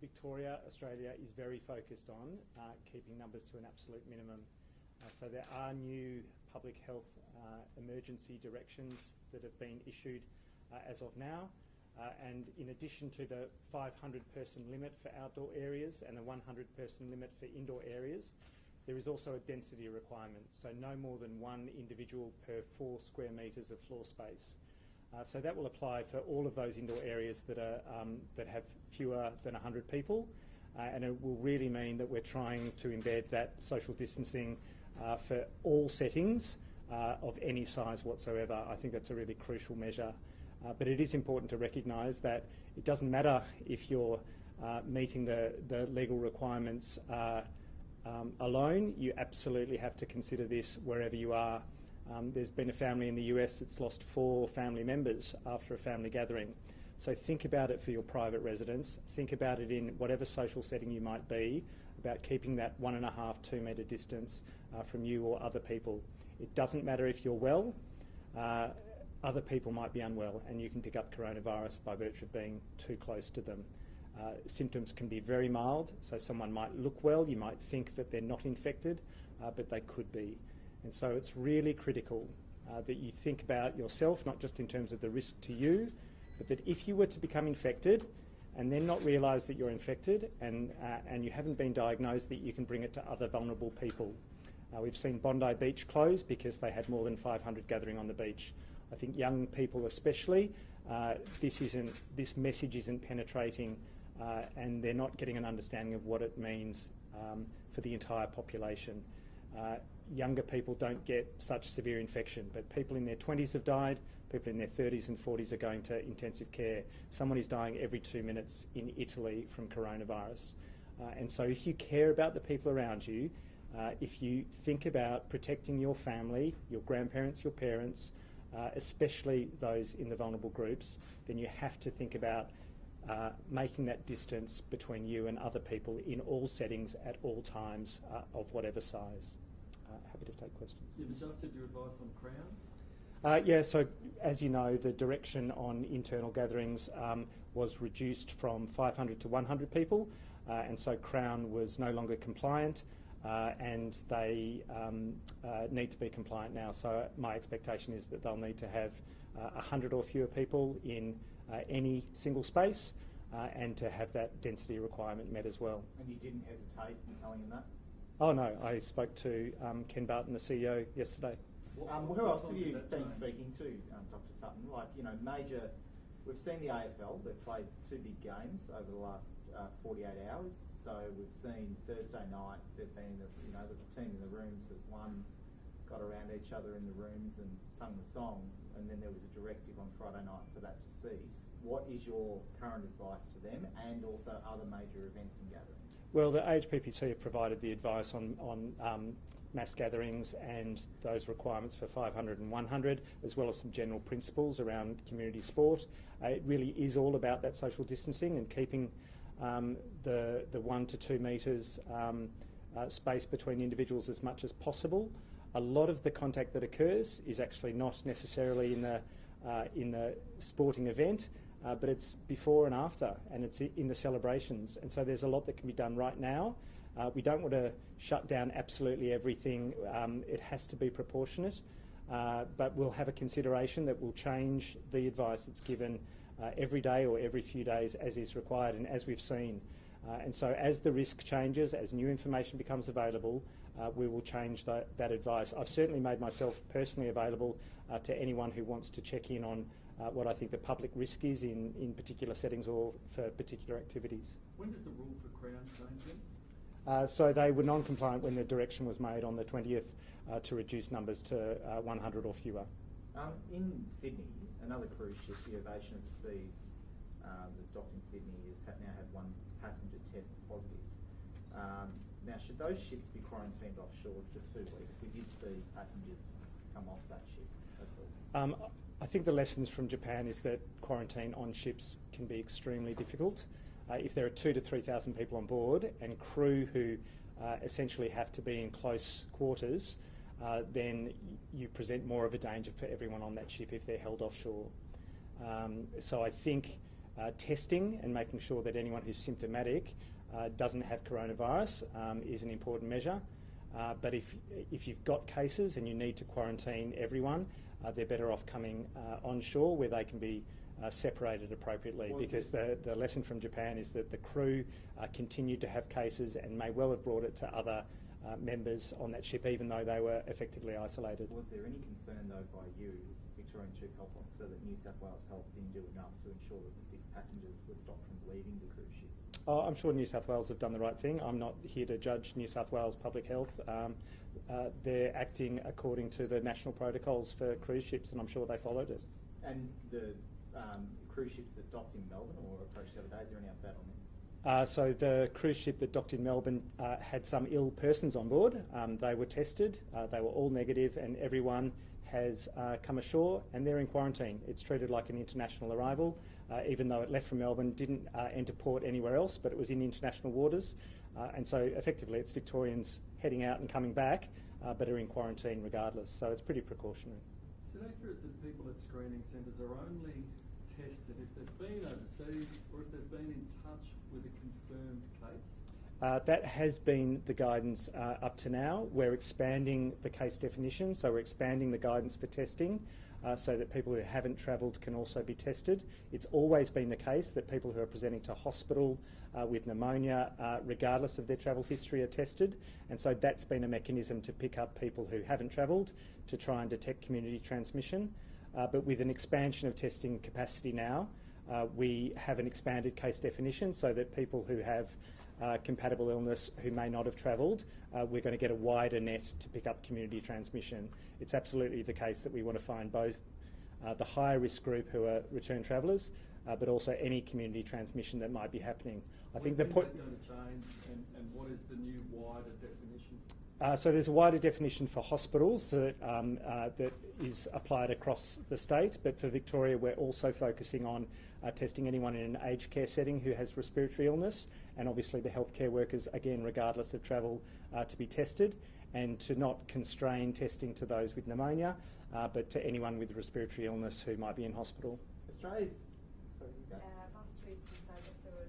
Victoria, Australia, is very focused on keeping numbers to an absolute minimum. So there are new public health emergency directions that have been issued as of now. And in addition to the 500-person limit for outdoor areas and a 100-person limit for indoor areas, there is also a density requirement, so no more than one individual per 4 square metres of floor space. So that will apply for all of those indoor areas that have fewer than 100 people, and it will really mean that we're trying to embed that social distancing for all settings of any size whatsoever. I think that's a really crucial measure. But it is important to recognise that it doesn't matter if you're meeting the legal requirements alone. You absolutely have to consider this wherever you are. There's been a family in the US that's lost 4 family members after a family gathering. So think about it for your private residence. Think about it in whatever social setting you might be, about keeping that 1.5 to 2 metre distance from you or other people. It doesn't matter if you're well. Other people might be unwell, and you can pick up coronavirus by virtue of being too close to them. Symptoms can be very mild, so someone might look well, you might think that they're not infected, but they could be. And so it's really critical that you think about yourself, not just in terms of the risk to you, but that if you were to become infected and then not realise that you're infected and you haven't been diagnosed, that you can bring it to other vulnerable people. We've seen Bondi Beach close because they had more than 500 gathering on the beach. I think young people especially, this message isn't penetrating and they're not getting an understanding of what it means for the entire population. Younger people don't get such severe infection, but people in their 20s have died, people in their 30s and 40s are going to intensive care. Someone is dying every 2 minutes in Italy from coronavirus. And so if you care about the people around you, if you think about protecting your family, your grandparents, your parents, especially those in the vulnerable groups, then you have to think about making that distance between you and other people in all settings at all times of whatever size. Happy to take questions. You've adjusted your advice on Crown? Yeah, so as you know, the direction on internal gatherings was reduced from 500 to 100 people, and so Crown was no longer compliant. And they need to be compliant now. So my expectation is that they'll need to have 100 or fewer people in any single space and to have that density requirement met as well. And you didn't hesitate in telling them that? Oh no, I spoke to Ken Barton, the CEO, yesterday. Who else have you been speaking to, Dr. Sutton? Like, you know, we've seen the AFL, they've played 2 big games over the last 48 hours. So we've seen Thursday night, there've been the team in the rooms that got around each other in the rooms and sung the song, and then there was a directive on Friday night for that to cease. What is your current advice to them and also other major events and gatherings? Well, the AHPPC have provided the advice on mass gatherings and those requirements for 500 and 100, as well as some general principles around community sport. It really is all about that social distancing and keeping the 1 to 2 metres space between individuals as much as possible. A lot of the contact that occurs is actually not necessarily in the sporting event, but it's before and after, and it's in the celebrations. And so there's a lot that can be done right now. We don't want to shut down absolutely everything. It has to be proportionate, but we'll have a consideration that will change the advice that's given every day or every few days as is required and as we've seen. And so as the risk changes, as new information becomes available, we will change that advice. I've certainly made myself personally available to anyone who wants to check in on what I think the public risk is in particular settings or for particular activities. When does the rule for Crown change then? So they were non-compliant when the direction was made on the 20th to reduce numbers to 100 or fewer. In Sydney, another cruise ship, the Ovation of the Seas, that docked in Sydney, has now had 1 passenger test positive. Now, should those ships be quarantined offshore for 2 weeks? We did see passengers come off that ship. That's all. I think the lessons from Japan is that quarantine on ships can be extremely difficult. If there are 2,000 to 3,000 people on board and crew who essentially have to be in close quarters, then you present more of a danger for everyone on that ship if they're held offshore. So I think testing and making sure that anyone who's symptomatic doesn't have coronavirus is an important measure. But if you've got cases and you need to quarantine everyone, they're better off coming onshore where they can be separated appropriately, because the lesson from Japan is that the crew continued to have cases and may well have brought it to other members on that ship, even though they were effectively isolated. Was there any concern, though, by you, Victorian Chief Health Officer, that New South Wales Health didn't do enough to ensure that the sick passengers were stopped from leaving the cruise ship? Oh, I'm sure New South Wales have done the right thing. I'm not here to judge New South Wales Public Health. They're acting according to the national protocols for cruise ships, and I'm sure they followed it. And the cruise ships that docked in Melbourne or approached the other day, is there any update on them? So the cruise ship that docked in Melbourne had some ill persons on board. They were tested. They were all negative, and everyone has come ashore and they're in quarantine. It's treated like an international arrival, even though it left from Melbourne, didn't enter port anywhere else, but it was in international waters. And so effectively it's Victorians heading out and coming back, but are in quarantine regardless. So it's pretty precautionary. Is it accurate that people at screening centres are only tested if they've been overseas or if they've been in touch with a confirmed case? That has been the guidance up to now. We're expanding the case definition, so we're expanding the guidance for testing so that people who haven't travelled can also be tested. It's always been the case that people who are presenting to hospital with pneumonia, regardless of their travel history, are tested, and so that's been a mechanism to pick up people who haven't travelled to try and detect community transmission. But with an expansion of testing capacity now, we have an expanded case definition so that people who have compatible illness who may not have travelled, we're going to get a wider net to pick up community transmission. It's absolutely the case that we want to find both the higher risk group who are return travellers, but also any community transmission that might be happening. I think the point. When is that going to change, and what is the new wider definition? So there's a wider definition for hospitals that is applied across the state, but for Victoria we're also focusing on testing anyone in an aged care setting who has respiratory illness, and obviously the healthcare workers, again regardless of travel, to be tested, and to not constrain testing to those with pneumonia, but to anyone with respiratory illness who might be in hospital. Australia's... Sorry, you go. Last week you said that there was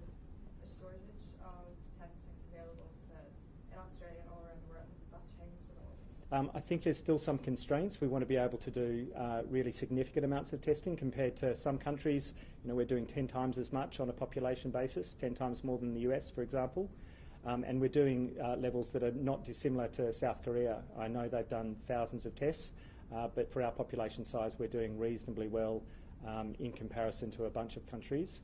a shortage of testing available in Australia and all around the world. Has that changed at all? I think there's still some constraints. We want to be able to do really significant amounts of testing compared to some countries. You know, we're doing 10 times as much on a population basis, 10 times more than the US, for example. And we're doing levels that are not dissimilar to South Korea. I know they've done thousands of tests, but for our population size, we're doing reasonably well in comparison to a bunch of countries.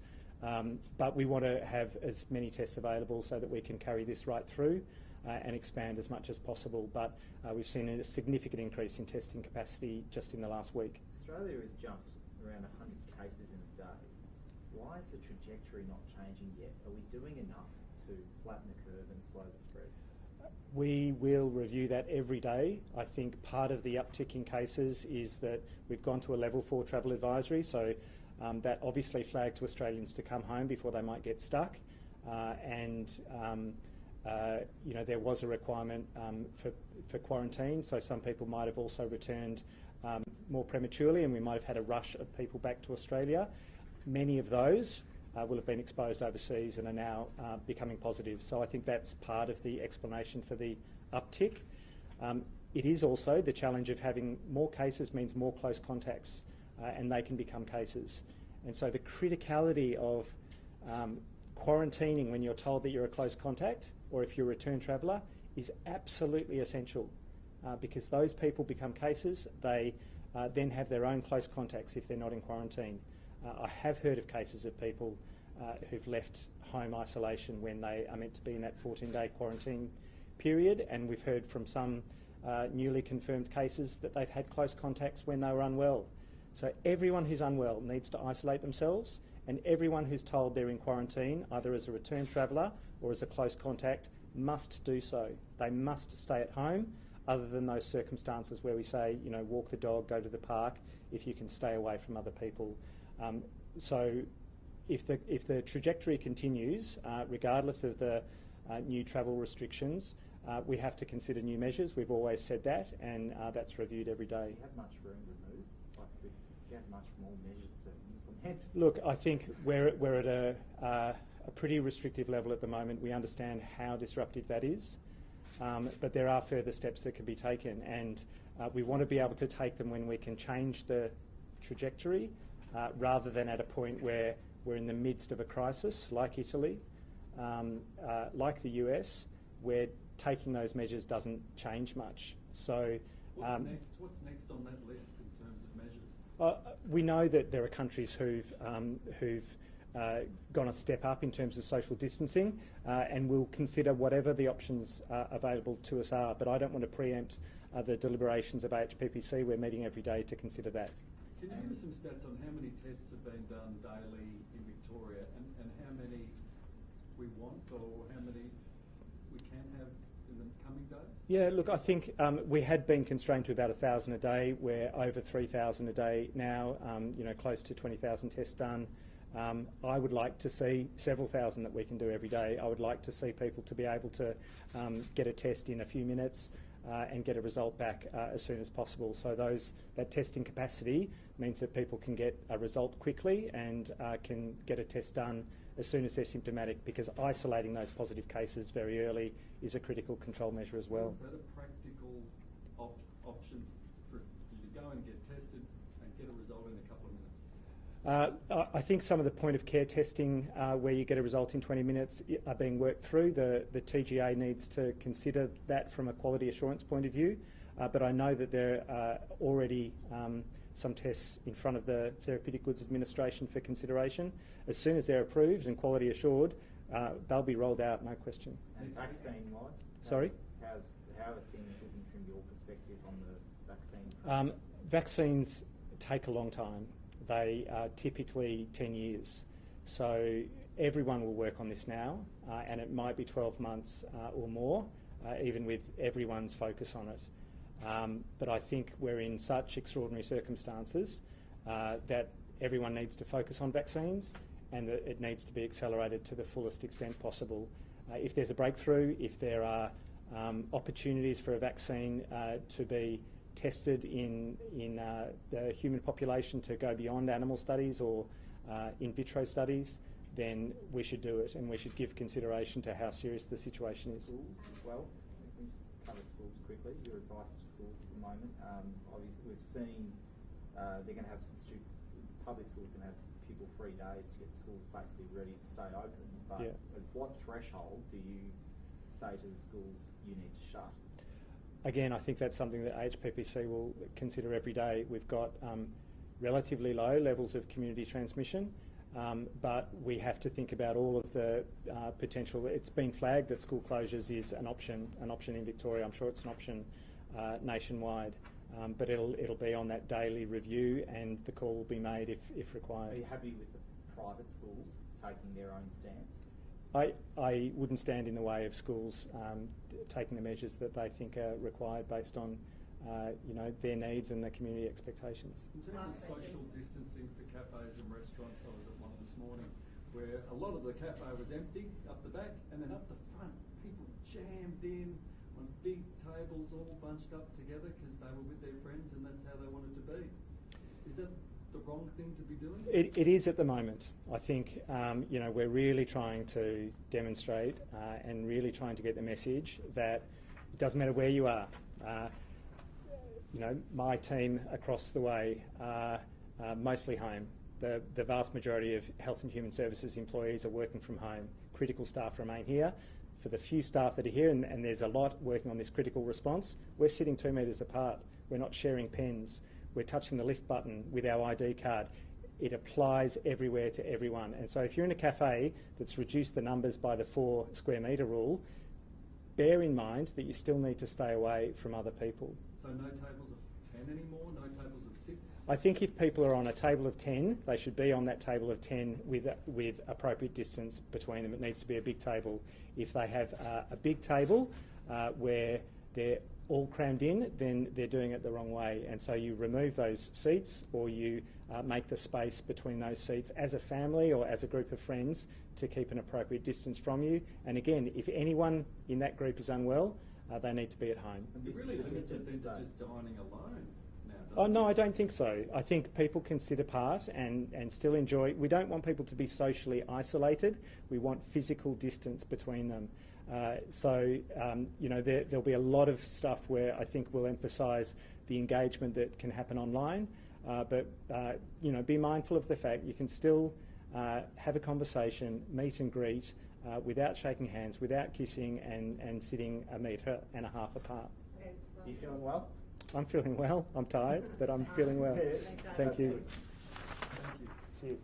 But we want to have as many tests available so that we can carry this right through and expand as much as possible. But we've seen a significant increase in testing capacity just in the last week. Australia has jumped around 100 cases in a day. Why is the trajectory not changing yet? Are we doing enough to flatten the curve and slow the spread? We will review that every day. I think part of the uptick in cases is that we've gone to a level 4 travel advisory, so that obviously flagged to Australians to come home before they might get stuck. You know, there was a requirement for quarantine, so some people might have also returned more prematurely, and we might have had a rush of people back to Australia. Many of those will have been exposed overseas and are now becoming positive. So I think that's part of the explanation for the uptick. It is also the challenge of having more cases means more close contacts, and they can become cases. And so the criticality of quarantining when you're told that you're a close contact, or if you're a return traveller, is absolutely essential, because those people become cases. They then have their own close contacts if they're not in quarantine. I have heard of cases of people who've left home isolation when they are meant to be in that 14-day quarantine period, and we've heard from some newly confirmed cases that they've had close contacts when they were unwell. So everyone who's unwell needs to isolate themselves, and everyone who's told they're in quarantine, either as a return traveller or as a close contact, must do so. They must stay at home, other than those circumstances where we say, you know, walk the dog, go to the park, if you can stay away from other people. So if the trajectory continues, regardless of the new travel restrictions, we have to consider new measures. We've always said that, and that's reviewed every day. Do you have much room to move? Like, do you have much more measures to implement? hand? Look, I think we're at a pretty restrictive level at the moment. We understand how disruptive that is, but there are further steps that can be taken, and we want to be able to take them when we can change the trajectory, rather than at a point where we're in the midst of a crisis, like Italy, like the US, where taking those measures doesn't change much. So, What's next on that list in terms of measures? we know that there are countries who've gone a step up in terms of social distancing, and we'll consider whatever the options available to us are. But I don't want to preempt the deliberations of AHPPC. We're meeting every day to consider that. Can you give us some stats on how many tests have been done daily in Victoria, and how many we want, or how many we can have in the coming days? Yeah, look, I think we had been constrained to about 1,000 a day. We're over 3,000 a day now, close to 20,000 tests done. I would like to see several thousand that we can do every day. I would like to see people to be able to get a test in a few minutes and get a result back as soon as possible. So that testing capacity means that people can get a result quickly and can get a test done as soon as they're symptomatic, because isolating those positive cases very early is a critical control measure as well. Is that a practical option for you to go and get tested and get a result in a couple of minutes? I think some of the point of care testing where you get a result in 20 minutes are being worked through. The TGA needs to consider that from a quality assurance point of view, but I know that there are already some tests in front of the Therapeutic Goods Administration for consideration. As soon as they're approved and quality assured, they'll be rolled out, no question. And vaccine-wise? Sorry? How are things looking from your perspective on the vaccine? Vaccines take a long time. They are typically 10 years. So everyone will work on this now, and it might be 12 months or more, even with everyone's focus on it. But I think we're in such extraordinary circumstances that everyone needs to focus on vaccines, and that it needs to be accelerated to the fullest extent possible. If there's a breakthrough, if there are opportunities for a vaccine to be tested in the human population to go beyond animal studies or in vitro studies, then we should do it, and we should give consideration to how serious the situation is. Schools as well. If we just cover schools quickly, your advice to schools at the moment. Obviously, we've seen they're going to have public schools going to have pupil-free days to get schools basically ready to stay open. But at what threshold do you say to the schools you need to shut? Again, I think that's something that AHPPC will consider every day. We've got relatively low levels of community transmission, but we have to think about all of the potential. It's been flagged that school closures is an option in Victoria. I'm sure it's an option nationwide, but it'll be on that daily review, and the call will be made if required. Are you happy with the private schools taking their own stance? I wouldn't stand in the way of schools taking the measures that they think are required based on their needs and the community expectations. In terms of social distancing for cafes and restaurants, I was at one this morning where a lot of the cafe was empty up the back, and then up the front, people jammed in on big tables, all bunched up together because they were with their friends and that's how they wanted to be. Is that the wrong thing to be doing? It is at the moment. I think we're really trying to demonstrate and really trying to get the message that it doesn't matter where you are. My team across the way are mostly home. The vast majority of Health and Human Services employees are working from home. Critical staff remain here. For the few staff that are here, and there's a lot working on this critical response, we're sitting 2 metres apart. We're not sharing pens. We're touching the lift button with our ID card. It applies everywhere to everyone. And so if you're in a cafe that's reduced the numbers by the 4 square metre rule, bear in mind that you still need to stay away from other people. So no tables of 10 anymore? No tables of 6? I think if people are on a table of 10, they should be on that table of 10 with appropriate distance between them. It needs to be a big table. If they have a big table where they're all crammed in, then they're doing it the wrong way. And so you remove those seats, or you make the space between those seats as a family or as a group of friends to keep an appropriate distance from you. And again, if anyone in that group is unwell, they need to be at home. You're really limited then to just dining alone nowadays. Oh, no, I don't think so. I think people can sit apart and still enjoy. We don't want people to be socially isolated. We want physical distance between them. There'll be a lot of stuff where I think we'll emphasise the engagement that can happen online, but be mindful of the fact you can still have a conversation, meet and greet, without shaking hands, without kissing, and sitting 1.5 metres apart. You feeling well? I'm feeling well. I'm tired, but I'm feeling well. Thank you. Thank you. Cheers.